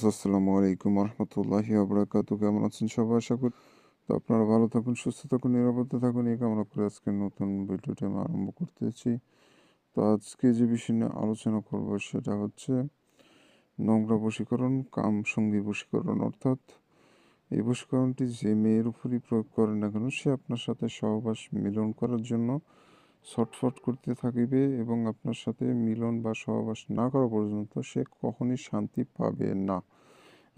আসসালামু আলাইকুম রহমতুল্লাহি ওয়া কেমন আছেন সবাই? আশা করি তো আপনারা ভালো থাকুন, সুস্থ থাকুন, নিরাপদে থাকুন এই কামনা করে আজকে নতুন ভিডিওটি আমি আরম্ভ করতেছি। তো আজকে যে বিষয় নিয়ে আলোচনা করব সেটা হচ্ছে নোংরা বশীকরণ, কাম সঙ্গী বশীকরণ। অর্থাৎ এই বশীকরণটি যে মেয়ের উপরই প্রয়োগ করেন না কেন, সে আপনার সাথে সহবাস মিলন করার জন্য ছটফট করতে থাকিবে এবং আপনার সাথে মিলন বা সহবাস না করা পর্যন্ত সে কখনই শান্তি পাবে না।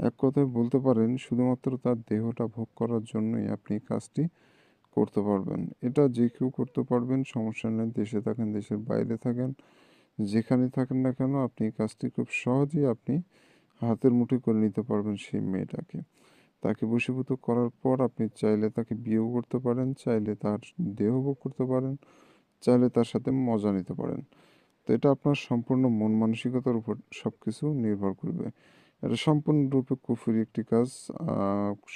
এক কথায় বলতে পারেন শুধুমাত্র তার দেহটা ভোগ করার জন্যই আপনি কাজটি করতে পারবেন। এটা যে কেউ করতে পারবেন, সমস্যা নেই। দেশে থাকেন, দেশের বাইরে থাকেন, যেখানে থাকেন না কেন আপনি এই কাজটি খুব সহজেই আপনি হাতের মুঠোয় করে নিতে পারবেন সেই মেয়েটাকে। তাকে বশীভূত করার পর আপনি চাইলে তাকে বিয়েও করতে পারেন, চাইলে তার দেহ ভোগ করতে পারেন, চাইলে তার সাথে মজা নিতে পারেন। তো এটা আপনার সম্পূর্ণ মন মানসিকতার উপর সবকিছু নির্ভর করবে। এটা সম্পূর্ণরূপে কুফরি একটি কাজ,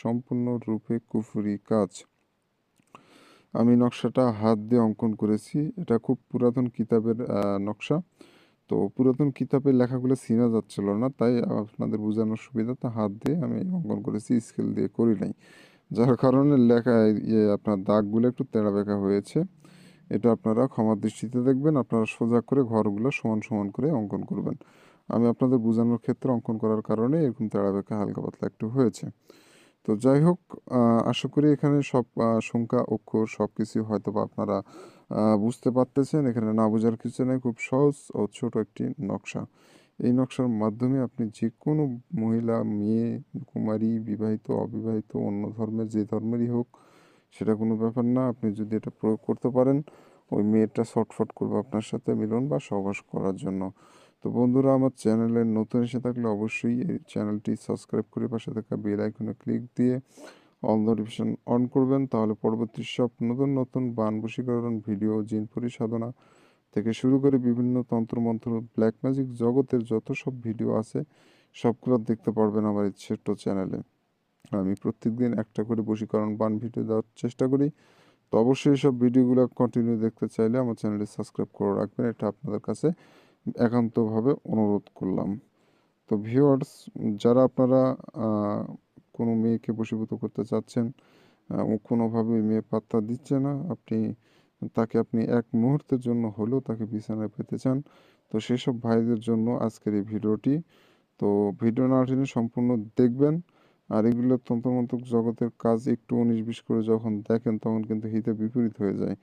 সম্পূর্ণরূপে কুফরি কাজ। আমি নকশাটা হাত দিয়ে অঙ্কন করেছি। এটা খুব পুরাতন কিতাবের নকশা। তো পুরাতন কিতাবের লেখাগুলো চেনা যাচ্ছিল না, তাই আপনাদের বোঝানোর সুবিধাতে হাত দিয়ে আমি অঙ্কন করেছি, স্কেল দিয়ে করি নাই। যার কারণে লেখা আপনার দাগগুলো একটু তেড়া বেঁকা হয়েছে। এটা আপনারা ক্ষমার দৃষ্টিতে দেখবেন। আপনারা সোজা করে ঘরগুলো সমান সমান করে অঙ্কন করবেন। আমি আপনাদের বোঝানোর ক্ষেত্রে অঙ্কন করার কারণে এরকম তেড়া বেঁকা হালকা পাতলা একটু হয়েছে। তো যাই হোক, আশা করি এখানে সব সংখ্যা অক্ষর সব কিছুই হয়তো বা আপনারা বুঝতে পারতেছেন। এখানে না বোঝার কিছু নেই, খুব সহজ ও ছোট একটি নকশা। এই নকশার মাধ্যমে আপনি যে কোনো মহিলা, মেয়ে, কুমারী, বিবাহিত, অবিবাহিত, অন্য ধর্মের যে ধর্মেরই হোক, সেটা কোনো ব্যাপার না। আপনি যদি এটা প্রয়োগ করতে পারেন, ওই মেয়েটা ছটফট করবে আপনার সাথে মিলন বা সহবাস করার জন্য। তো বন্ধুরা, আমার চ্যানেলে নতুন এসে থাকলে অবশ্যই এই চ্যানেলটি সাবস্ক্রাইব করে পাশে থাকা বেল আইকনে ক্লিক দিয়ে অল নোটিফিকেশন অন করবেন। তাহলে পরবর্তী সব নতুন নতুন বান বশীকরণ ভিডিও, জিন পরিসাধনা থেকে শুরু করে বিভিন্ন তন্ত্রমন্ত্র, ব্ল্যাক ম্যাজিক জগতের যত সব ভিডিও আছে সবগুলো দেখতে পারবেন আমার এই ছোট্ট চ্যানেলে। আমি প্রত্যেকদিন একটা করে বশীকরণ বান ভিডিও দেওয়ার চেষ্টা করি। তো অবশ্যই সব ভিডিওগুলো কন্টিনিউ দেখতে চাইলে আমার চ্যানেলটি সাবস্ক্রাইব করে রাখবেন, এটা আপনাদের কাছে একান্তভাবে অনুরোধ করলাম। তো ভিউয়ার্স, যারা আপনারা আহ, কোনো মেয়েকে বশীভূত করতে চাচ্ছেন, ও কোনোভাবে মেয়ে পাত্তা দিচ্ছে না, আপনি এক মুহূর্তের জন্য হলেও তাকে বিছানায় পেতে চান, তো সেসব ভাইদের জন্য আজকের এই ভিডিওটি। তো ভিডিও না টেনে সম্পূর্ণ দেখবেন। আর এগুলো তন্ত্রমন্ত্র জগতের কাজ একটু 19-20 করে যখন দেখেন তখন কিন্তু হিতে বিপরীত হয়ে যায়।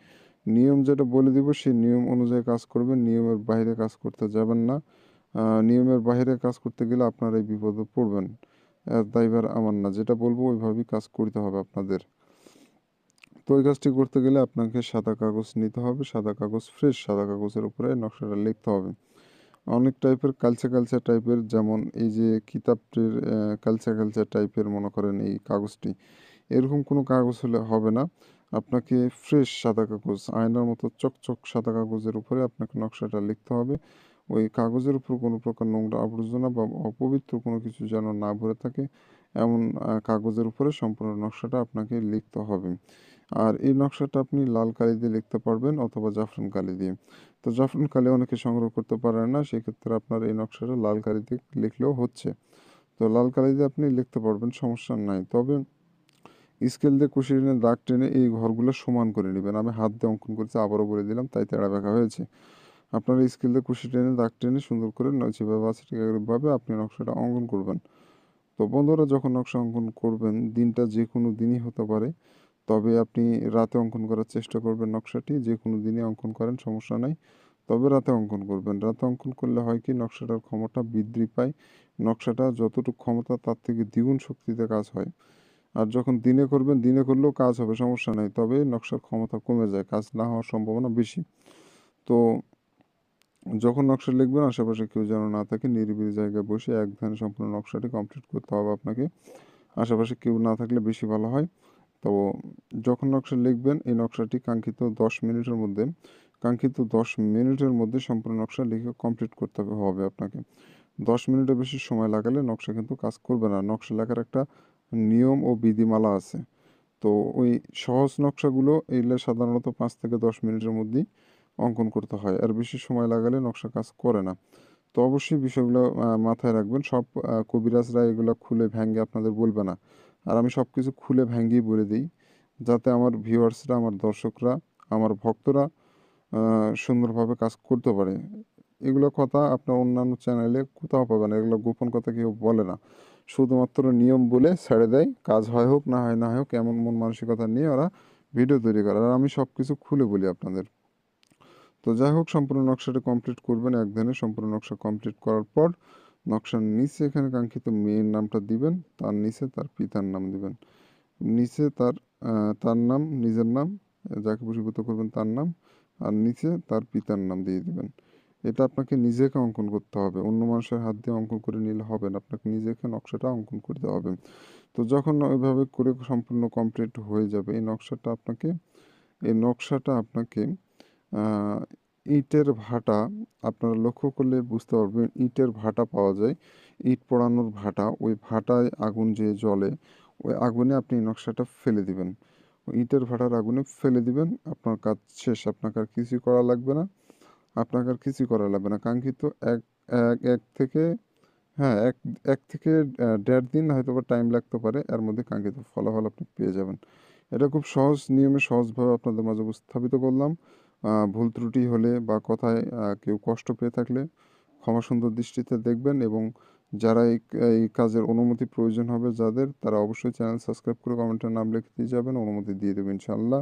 নিয়ম যেটা বলে দিব সেই নিয়ম অনুযায়ী কাজ করবেন, নিয়মের বাইরে কাজ করতে যাবেন না। নিয়মের বাইরে কাজ করতে গেলে আপনারা এই বিপদে পড়বেন। এর দায়ভার আমার না, যেটা বলবো ওইভাবেই কাজ করতে হবে আপনাদের। তো ওই কাজটি করতে গেলে আপনাকে সাদা কাগজ নিতে হবে, সাদা কাগজ, ফ্রেশ সাদা কাগজের উপরে নকশাটা লিখতে হবে। অনেক টাইপের কালচে কালচে টাইপের, যেমন এই যে কিতাবটির কালচে কালচে টাইপের মনে করেন এই কাগজটি, এরকম কোনো কাগজ হলে হবে না। আপনাকে ফ্রেশ সাদা কাগজ, আয়নার মতো চকচক সাদা কাগজের উপরে আপনাকে নকশাটা লিখতে হবে। ওই কাগজের উপর কোনো প্রকার নোংরা আবর্জনা বা অপবিত্র কোনো কিছু যেন না ভরে থাকে, এমন কাগজের উপরে সম্পূর্ণ নকশাটা আপনাকে লিখতে হবে। আর এই নকশাটা আপনি লাল কালি দিয়ে লিখতে পারবেন অথবা জাফরান কালি দিয়ে। তো জাফরান কালি অনেকে সংগ্রহ করতে পারেন না, সেক্ষেত্রে আপনার এই নকশাটা লাল কালি দিয়ে লিখলেও হচ্ছে। তো লাল কালি দিয়ে আপনি লিখতে পারবেন, সমস্যা নাই। তবে স্কেল দিয়ে কুশি টেনে দাগ টেনে এই ঘরগুলো সমান করে নেবেন। আমি হাত দিয়ে অঙ্কন করেছি, আবারও বলে দিলাম, তাই তেড়া বেঁকা হয়েছে। আপনারা স্কেল দিয়ে কুশি টেনে দাগ টেনে সুন্দর করে যেভাবে আছে ঠিক একভাবে আপনি নকশাটা অঙ্কন করবেন। তো বন্ধুরা, যখন নকশা অঙ্কন করবেন, দিনটা যে কোনো দিনই হতে পারে, তবে আপনি রাতে অঙ্কন করার চেষ্টা করবেন। নকশাটি যে কোনো দিনই অঙ্কন করেন, সমস্যা নাই, তবে রাতে অঙ্কন করবেন। রাতে অঙ্কন করলে হয় কি, নকশাটার ক্ষমতা বৃদ্ধি পায়। নকশাটা যতটুকু ক্ষমতা তার থেকে দ্বিগুণ শক্তিতে কাজ হয়। আর যখন দিনে করবেন, দিনে করলেও কাজ হবে, সমস্যা নাই, তবে নকশার ক্ষমতা কমে যায়, কাজ না হওয়ার সম্ভাবনা বেশি। তো যখন নকশা লিখবেন, আশেপাশে কেউ যেন না থাকে, নিরিবিলি জায়গায় বসে এক ধ্যানে সম্পূর্ণ নকশাটি কমপ্লিট করতে হবে আপনাকে। আশেপাশে কেউ না থাকলে বেশি ভালো হয়। তো যখন নকশা লিখবেন, এই নকশাটি কাঙ্ক্ষিত 10 মিনিটের মধ্যে সম্পূর্ণ নকশা লিখে কমপ্লিট করতে হবে আপনাকে। 10 মিনিটের বেশি সময় লাগালে নকশা কিন্তু কাজ করবে না। নকশা লেখার একটা নিয়ম ও বিধিমালা আছে। তো ওই সহজ নকশাগুলো এগুলো সাধারণত 5 থেকে 10 মিনিটের মধ্যেই অঙ্কন করতে হয়, আর বেশি সময় লাগালে নকশা কাজ করে না। তো অবশ্যই বিষয়গুলো মাথায় রাখবেন। সব কবিরাজরা এগুলো খুলে ভেঙে আপনাদের বলবে না। আর আমি সব কিছু খুলে ভেঙেই বলে দিই, যাতে আমার ভিউয়ার্সরা, আমার দর্শকরা, আমার ভক্তরা সুন্দরভাবে কাজ করতে পারে। এগুলো কথা আপনার অন্যান্য চ্যানেলে কোথাও পাবেন না। এগুলো গোপন কথা কেউ বলে না। শুধুমাত্র নিয়ম বলে ছেড়ে দেয়। কাজ হয় হোক না হয় না হোক, এমন মন মানসিকতা নিয়ে ওরা ভিডিও তৈরি করে। আর আমি সব কিছু খুলে বলি আপনাদের। তো যাই হোক, সম্পূর্ণ নকশাটা কমপ্লিট করবেন একদিনে। সম্পূর্ণ নকশা কমপ্লিট করার পর নকশার নিচে এখানে কাঙ্ক্ষিত মেয়ের নামটা দিবেন, তার নিচে তার পিতার নাম দিবেন, নিচে তার নাম, নিজের নাম, যাকে বশীভূত করবেন তার নাম, আর নিচে তার পিতার নাম দিয়ে দিবেন। এটা আপনাকে নিজেকে অঙ্কন করতে হবে, অন্য মানুষের হাত দিয়ে অঙ্কন করে নিলে হবে না, আপনাকে নিজেকে নকশাটা অঙ্কন করতে হবে। তো যখন ওইভাবে করে সম্পূর্ণ কমপ্লিট হয়ে যাবে, এই নকশাটা আপনাকে আহ, ইটের ভাটা, আপনারা লক্ষ্য করলে বুঝতে পারবেন, ইটের ভাটা পাওয়া যায়, ইট পোড়ানোর ভাটা, ওই ভাটায় আগুন যে জ্বলে, ওই আগুনে আপনি এই নকশাটা ফেলে দিবেন। ওই ইটের ভাটার আগুনে ফেলে দিবেন, আপনার কাজ শেষ। আপনাকে আর কিছুই করা লাগবে না। আপনাকে আর কিছুই করা লাগবে না। কাঙ্ক্ষিত এক এক এক থেকে হ্যাঁ এক এক থেকে 1.5 দিন হয়তো বা টাইম লাগতে পারে, এর মধ্যে কাঙ্ক্ষিত ফলাফল আপনি পেয়ে যাবেন। এটা খুব সহজ নিয়মে সহজভাবে আপনাদের মাঝে উপস্থাপিত করলাম। ভুল ত্রুটি হলে বা কথায় কেউ কষ্ট পেয়ে থাকলে ক্ষমা সুন্দর দৃষ্টিতে দেখবেন, এবং যারা এই কাজের অনুমতি প্রয়োজন হবে যাদের, তারা অবশ্যই চ্যানেল সাবস্ক্রাইব করে কমেন্টে নাম লিখে দিয়ে যাবেন, অনুমতি দিয়ে দেবেন ইনশাআল্লাহ।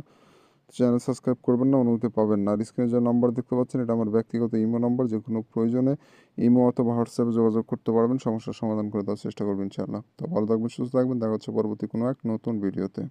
চ্যানেল সাবস্ক্রাইব করবেন না, অনুমতি পাবেন না। আর স্ক্রিনে যে নাম্বার দেখতে পাচ্ছেন, এটা আমার ব্যক্তিগত ইমো নাম্বার। যে কোনো প্রয়োজনে ইমো অথবা হোয়াটসঅ্যাপে যোগাযোগ করতে পারবেন, সমস্যার সমাধান করে দেওয়ার চেষ্টা করবেন ইনশাআল্লাহ। তো ভালো থাকবেন, সুস্থ থাকবেন, দেখা হচ্ছে পরবর্তী কোনো এক নতুন ভিডিওতে।